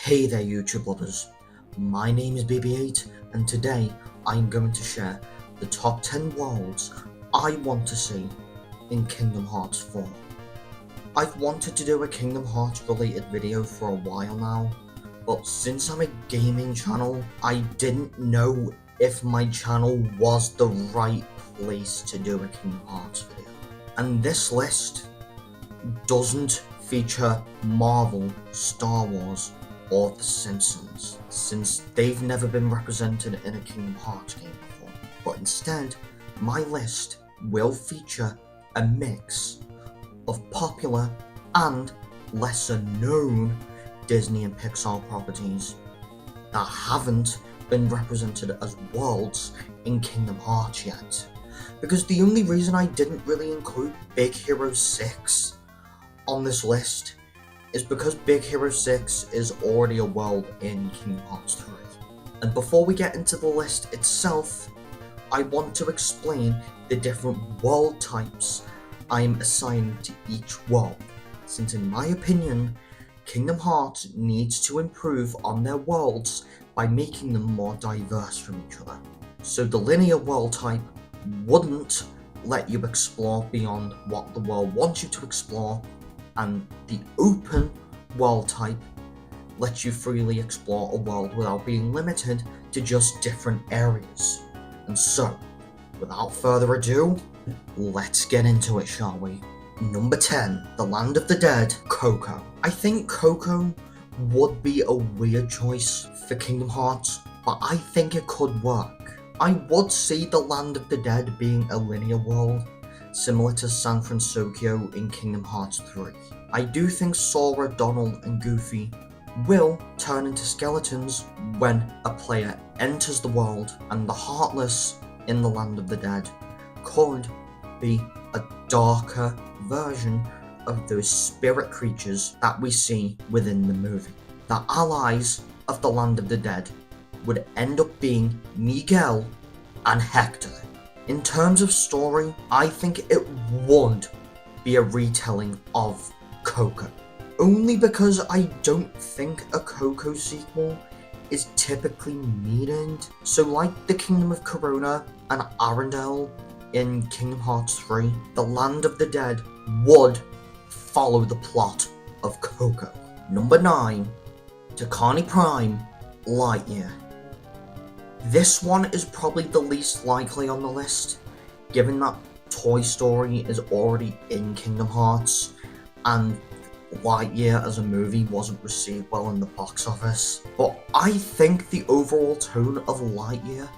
Hey there YouTube lovers, my name is BB8 and today I'm going to share the top 10 worlds I want to see in Kingdom Hearts 4. I've wanted to do a Kingdom Hearts related video for a while now, but since I'm a gaming channel, I didn't know if my channel was the right place to do a Kingdom Hearts video. And this list doesn't feature Marvel, Star Wars, or The Simpsons, since they've never been represented in a Kingdom Hearts game before. But instead, my list will feature a mix of popular and lesser known Disney and Pixar properties that haven't been represented as worlds in Kingdom Hearts yet. Because the only reason I didn't really include Big Hero 6 on this list is because Big Hero 6 is already a world in Kingdom Hearts 3. And before we get into the list itself, I want to explain the different world types I am assigning to each world, since in my opinion, Kingdom Hearts needs to improve on their worlds by making them more diverse from each other. So the linear world type wouldn't let you explore beyond what the world wants you to explore, and the open world type lets you freely explore a world without being limited to just different areas. And so, without further ado, let's get into it, shall we? Number 10, the Land of the Dead, Coco. I think Coco would be a weird choice for Kingdom Hearts, but I think it could work. I would see the Land of the Dead being a linear world, similar to San Francisco in Kingdom Hearts 3. I do think Sora, Donald, and Goofy will turn into skeletons when a player enters the world, and the Heartless in the Land of the Dead could be a darker version of those spirit creatures that we see within the movie. The allies of the Land of the Dead would end up being Miguel and Hector. In terms of story, I think it would be a retelling of Coco. Only because I don't think a Coco sequel is typically needed. So like the Kingdom of Corona and Arendelle in Kingdom Hearts 3, the Land of the Dead would follow the plot of Coco. Number 9, Takani Prime, Lightyear. This one is probably the least likely on the list, given that Toy Story is already in Kingdom Hearts, and Lightyear as a movie wasn't received well in the box office. But I think the overall tone of Lightyear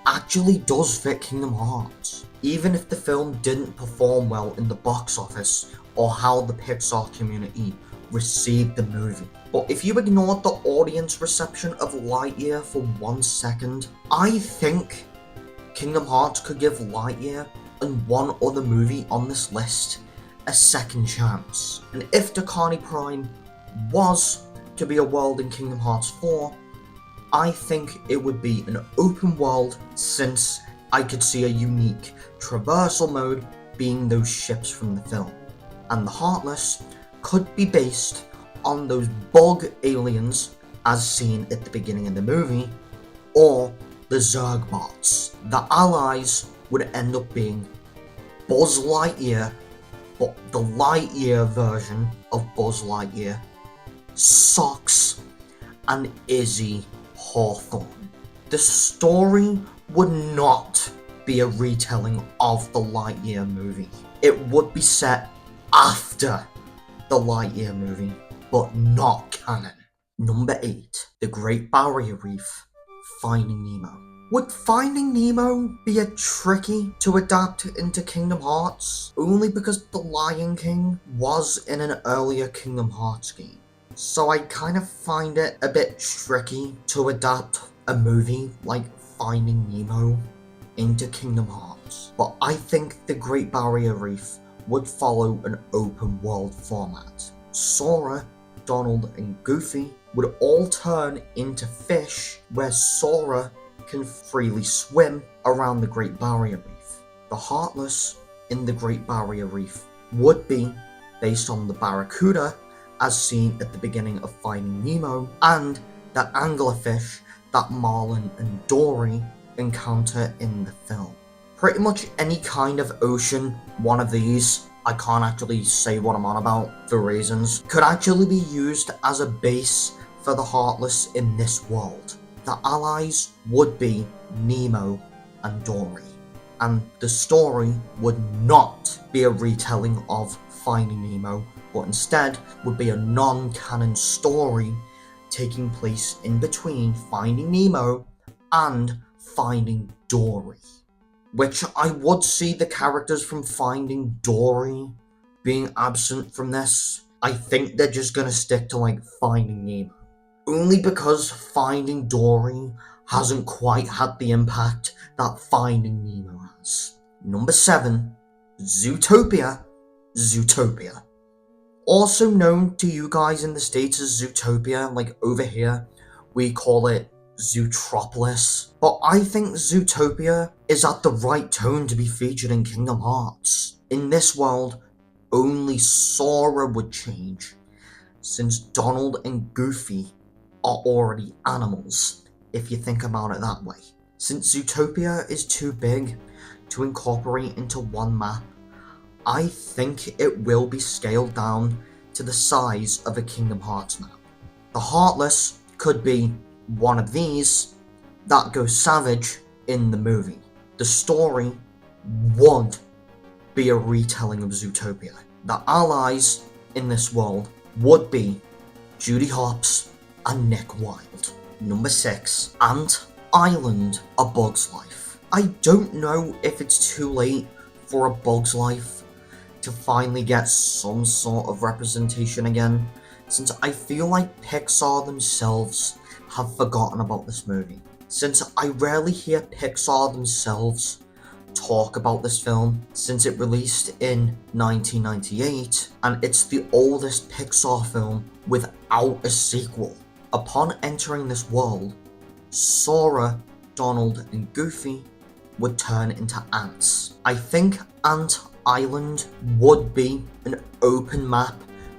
actually does fit Kingdom Hearts, even if the film didn't perform well in the box office or how the Pixar community received the movie. But if you ignored the audience reception of Lightyear for 1 second, I think Kingdom Hearts could give Lightyear and one other movie on this list a second chance. And if Takani Prime was to be a world in Kingdom Hearts 4, I think it would be an open world, since I could see a unique traversal mode being those ships from the film. And the Heartless could be based on those bug aliens as seen at the beginning of the movie, or the Zergbots. The allies would end up being Buzz Lightyear, but the Lightyear version of Buzz Lightyear, Socks, and Izzy Hawthorne. The story would not be a retelling of the Lightyear movie. It would be set after the Lightyear movie, but not canon. Number 8, the Great Barrier Reef, Finding Nemo. Would Finding Nemo be a tricky to adapt into Kingdom Hearts? Only because The Lion King was in an earlier Kingdom Hearts game. So I kind of find it a bit tricky to adapt a movie like Finding Nemo into Kingdom Hearts. But I think the Great Barrier Reef would follow an open world format. Sora, Donald, and Goofy would all turn into fish, where Sora can freely swim around the Great Barrier Reef. The Heartless in the Great Barrier Reef would be based on the Barracuda as seen at the beginning of Finding Nemo, and the anglerfish that Marlin and Dory encounter in the film. Pretty much any kind of ocean, one of these, I can't actually say what I'm on about for reasons, could actually be used as a base for the Heartless in this world. The allies would be Nemo and Dory, and the story would not be a retelling of Finding Nemo, but instead would be a non-canon story taking place in between Finding Nemo and Finding Dory. Which I would see the characters from Finding Dory being absent from this. I think they're just gonna stick to like Finding Nemo. Only because Finding Dory hasn't quite had the impact that Finding Nemo has. Number 7, Zootopia. Zootopia. Also known to you guys in the States as Zootopia, like over here, we call it Zootropolis. But I think Zootopia is at the right tone to be featured in Kingdom Hearts. In this world, only Sora would change, since Donald and Goofy are already animals, if you think about it that way. Since Zootopia is too big to incorporate into one map, I think it will be scaled down to the size of a Kingdom Hearts map. The Heartless could be one of these that goes savage in the movie. The story would be a retelling of Zootopia. The allies in this world would be Judy Hopps and Nick Wilde. Number 6, Ant Island: A Bug's Life. I don't know if it's too late for A Bug's Life to finally get some sort of representation again, since I feel like Pixar themselves have forgotten about this movie. Since I rarely hear Pixar themselves talk about this film, since it released in 1998, and it's the oldest Pixar film without a sequel. Upon entering this world, Sora, Donald, and Goofy would turn into ants. I think Ant Island would be an open map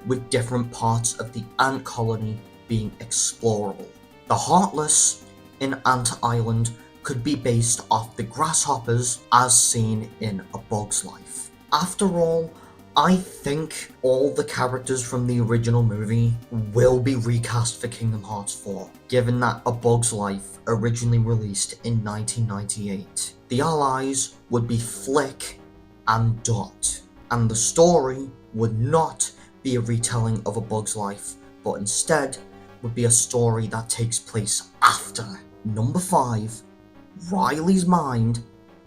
with different parts of the ant colony being explorable. The Heartless in Ant Island could be based off the grasshoppers as seen in A Bug's Life. After all, I think all the characters from the original movie will be recast for Kingdom Hearts 4, given that A Bug's Life originally released in 1998. The allies would be Flick and Dot, and the story would not be a retelling of A Bug's Life, but instead would be a story that takes place after. Number 5, Riley's Mind: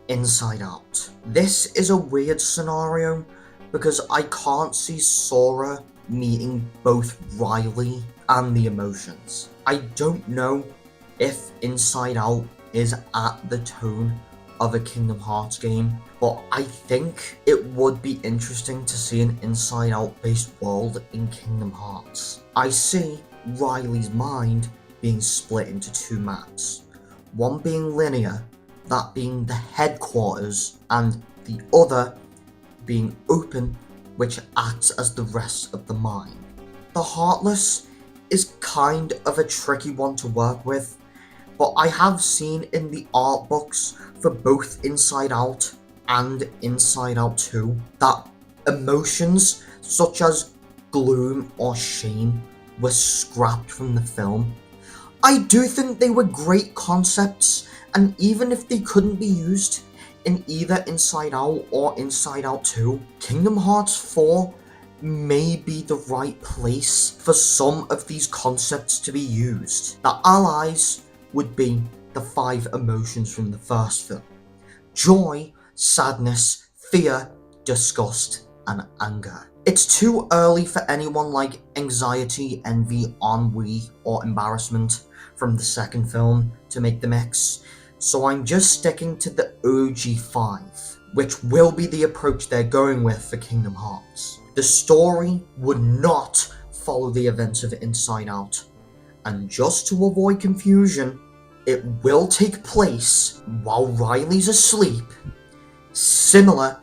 Inside Out. This is a weird scenario because I can't see Sora meeting both Riley and the emotions. I don't know if Inside Out is at the tone of a Kingdom Hearts game, but I think it would be interesting to see an Inside Out based world in Kingdom Hearts. I see Riley's mind being split into 2 maps, one being linear, that being the headquarters, and the other being open, which acts as the rest of the mine. The Heartless is kind of a tricky one to work with, but I have seen in the art books for both Inside Out and Inside Out 2 that emotions such as gloom or shame were scrapped from the film. I do think they were great concepts, and even if they couldn't be used in either Inside Out or Inside Out 2, Kingdom Hearts 4 may be the right place for some of these concepts to be used. The allies would be the 5 emotions from the first film: joy, sadness, fear, disgust, and anger. It's too early for anyone like anxiety, envy, ennui, or embarrassment from the second film to make the mix, so I'm just sticking to the OG 5, which will be the approach they're going with for Kingdom Hearts. The story would not follow the events of Inside Out, and just to avoid confusion, it will take place while Riley's asleep, similar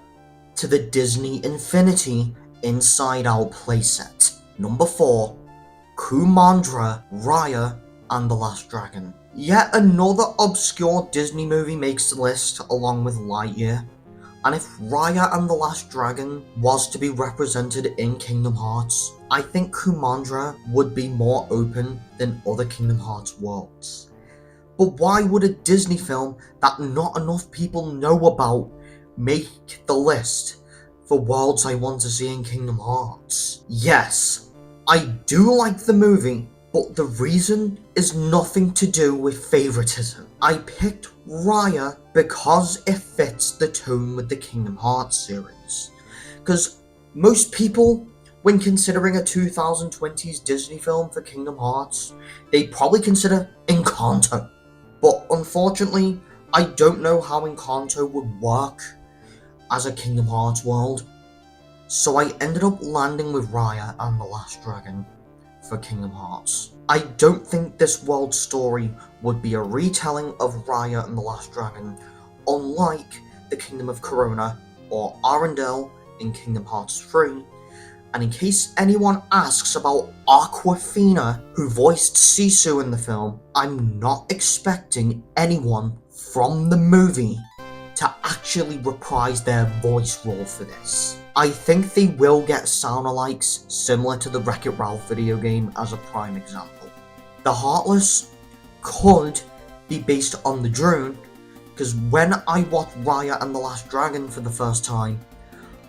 to the Disney Infinity Inside Out playset. Number 4. Kumandra, Raya, and the Last Dragon. Yet another obscure Disney movie makes the list along with Lightyear. And if Raya and the Last Dragon was to be represented in Kingdom Hearts, I think Kumandra would be more open than other Kingdom Hearts worlds. But why would a Disney film that not enough people know about make the list for worlds I want to see in Kingdom Hearts? Yes, I do like the movie, but the reason is nothing to do with favoritism. I picked Raya because it fits the tone with the Kingdom Hearts series. Because most people, when considering a 2020s Disney film for Kingdom Hearts, they probably consider Encanto. But unfortunately, I don't know how Encanto would work as a Kingdom Hearts world, so I ended up landing with Raya and the Last Dragon for Kingdom Hearts. I don't think this world's story would be a retelling of Raya and the Last Dragon, unlike the Kingdom of Corona or Arendelle in Kingdom Hearts 3. And in case anyone asks about Awkwafina, who voiced Sisu in the film, I'm not expecting anyone from the movie to actually reprise their voice role for this. I think they will get sound-alikes similar to the Wreck-It Ralph video game as a prime example. The Heartless could be based on the drone, because when I watched Raya and the Last Dragon for the first time,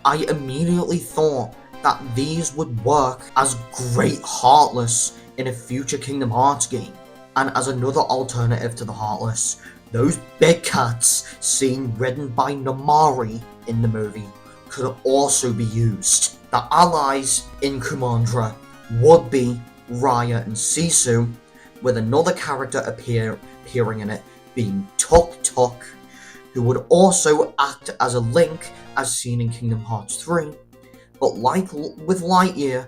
I immediately thought that these would work as Great Heartless in a future Kingdom Hearts game. And as another alternative to the Heartless, those big cats seen ridden by Namari in the movie could also be used. The allies in Kumandra would be Raya and Sisu, with another character appearing in it being Tuk Tuk, who would also act as a link as seen in Kingdom Hearts 3. But like with Lightyear,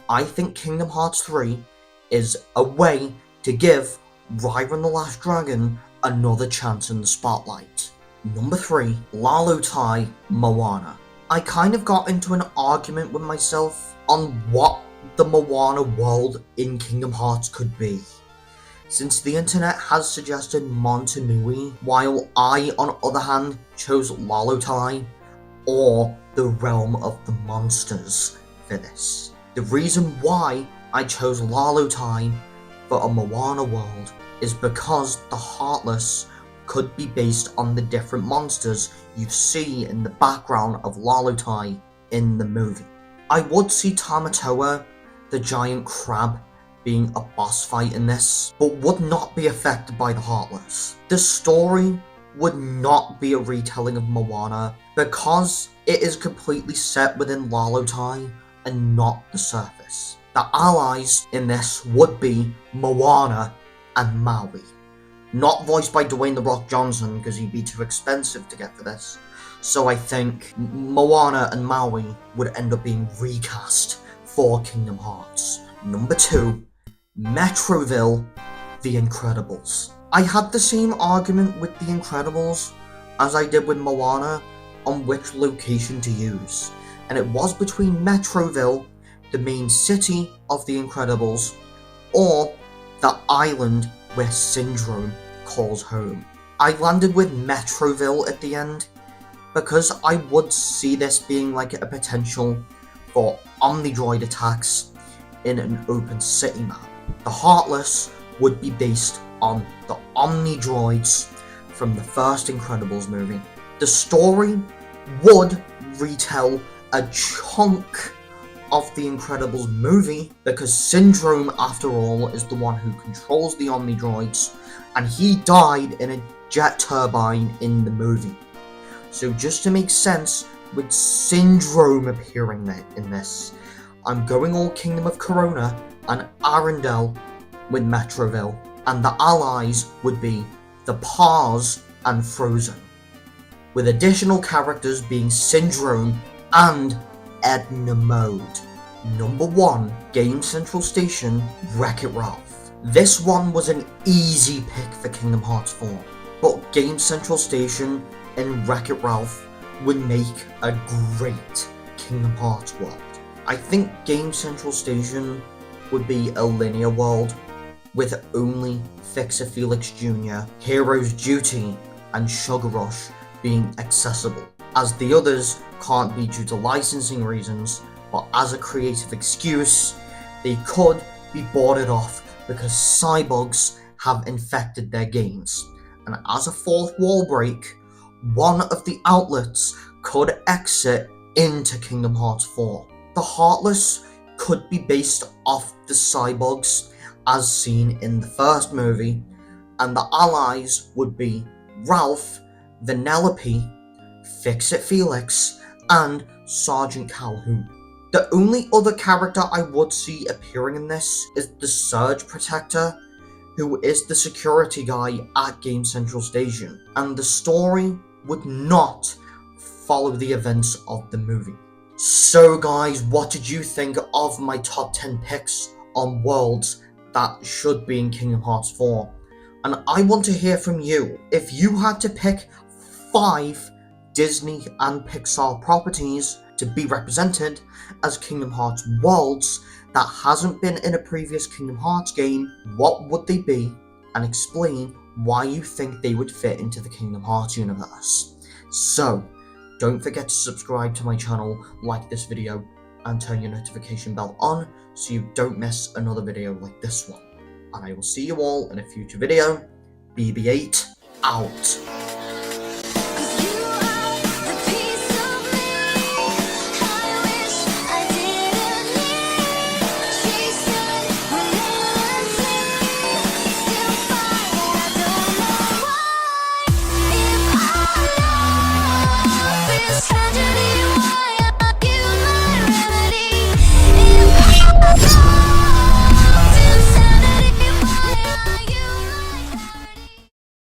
I think Kingdom Hearts 3 is a way to give Raya and the Last Dragon another chance in the spotlight. Number 3, Lalotai, Moana. I kind of got into an argument with myself on what the Moana world in Kingdom Hearts could be, since the internet has suggested Montanui, while I, on the other hand, chose Lalotai, or the realm of the monsters for this. The reason why I chose Lalotai for a Moana world is because the Heartless could be based on the different monsters you see in the background of Lalotai in the movie. I would see Tamatoa, the giant crab, being a boss fight in this, but would not be affected by the Heartless. The story would not be a retelling of Moana because it is completely set within Lalotai and not the surface. The allies in this would be Moana and Maui. Not voiced by Dwayne "The Rock" Johnson because he'd be too expensive to get for this. So I think Moana and Maui would end up being recast for Kingdom Hearts. Number 2, Metroville, The Incredibles. I had the same argument with The Incredibles as I did with Moana on which location to use, and it was between Metroville, the main city of The Incredibles, or the island where Syndrome calls home. I landed with Metroville at the end because I would see this being like a potential for Omnidroid attacks in an open city map. The Heartless would be based on the Omnidroids from the first Incredibles movie. The story would retell a chunk of the Incredibles movie because Syndrome, after all, is the one who controls the Omnidroids, and he died in a jet turbine in the movie. So just to make sense with Syndrome appearing in this, I'm going all Kingdom of Corona and Arendelle with Metroville, and the allies would be the Pars and Frozen, with additional characters being Syndrome and Edna Mode. Number 1, Game Central Station, Wreck-It Ralph. This one was an easy pick for Kingdom Hearts 4, but Game Central Station and Wreck-It Ralph would make a great Kingdom Hearts world. I think Game Central Station would be a linear world with only Fixer Felix Jr., Hero's Duty, and Sugar Rush being accessible, as the others can't be due to licensing reasons, but as a creative excuse, they could be boarded off because cyborgs have infected their games, and as a fourth wall break, one of the outlets could exit into Kingdom Hearts 4. The Heartless could be based off the cyborgs as seen in the first movie, and the allies would be Ralph, Vanellope, Fix-It Felix, and Sergeant Calhoun. The only other character I would see appearing in this is the Surge Protector, who is the security guy at Game Central Station, and the story would not follow the events of the movie. So guys, what did you think of my top 10 picks on worlds that should be in Kingdom Hearts 4? And I want to hear from you. If you had to pick 5 Disney and Pixar properties to be represented as Kingdom Hearts worlds that hasn't been in a previous Kingdom Hearts game, what would they be? And explain why you think they would fit into the Kingdom Hearts universe. So, don't forget to subscribe to my channel, like this video, and turn your notification bell on so you don't miss another video like this one. And I will see you all in a future video. BB8 out.